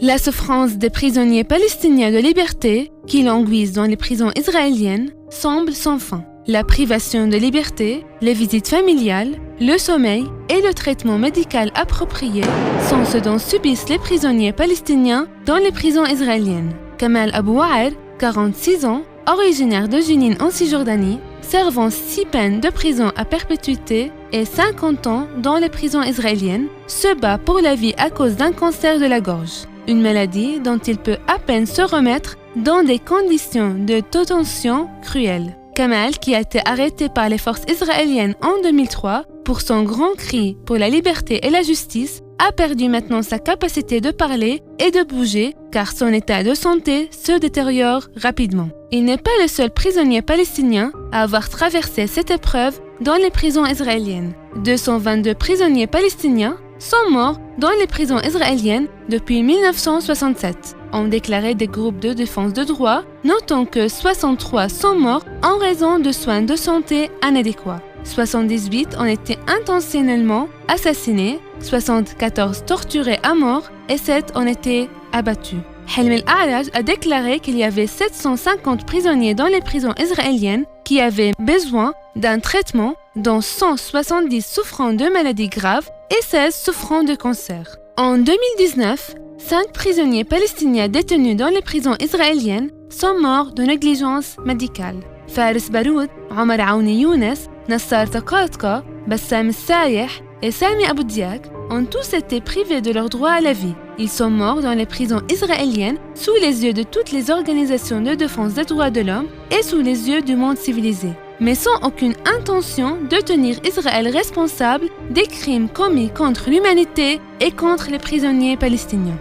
La souffrance des prisonniers palestiniens de liberté qui languissent dans les prisons israéliennes semble sans fin. La privation de liberté, les visites familiales, le sommeil et le traitement médical approprié sont ce dont subissent les prisonniers palestiniens dans les prisons israéliennes. Kamal Abou Waer, 46 ans, originaire de Jenin en Cisjordanie, servant 6 peines de prison à perpétuité et 50 ans dans les prisons israéliennes, se bat pour la vie à cause d'un cancer de la gorge, une maladie dont il peut à peine se remettre dans des conditions de détention cruelles. Kamal, qui a été arrêté par les forces israéliennes en 2003 pour son grand cri pour la liberté et la justice, a perdu maintenant sa capacité de parler et de bouger car son état de santé se détériore rapidement. Il n'est pas le seul prisonnier palestinien à avoir traversé cette épreuve dans les prisons israéliennes. 222 prisonniers palestiniens sont morts dans les prisons israéliennes depuis 1967, ont déclaré des groupes de défense de droits, notant que 63 sont morts en raison de soins de santé inadéquats. 78 ont été intentionnellement assassinés, 74 torturés à mort et 7 ont été abattus. Helm El-A'raj a déclaré qu'il y avait 750 prisonniers dans les prisons israéliennes qui avaient besoin d'un traitement, dont 170 souffrant de maladies graves et 16 souffrant de cancer. En 2019, 5 prisonniers palestiniens détenus dans les prisons israéliennes sont morts de négligence médicale. Faris Baroud, Omar Aouni Younes, Nassar Taqatka, Bassam Sayeh et Sami Abou Diak ont tous été privés de leur droit à la vie. Ils sont morts dans les prisons israéliennes sous les yeux de toutes les organisations de défense des droits de l'homme et sous les yeux du monde civilisé, mais sans aucune intention de tenir Israël responsable des crimes commis contre l'humanité et contre les prisonniers palestiniens.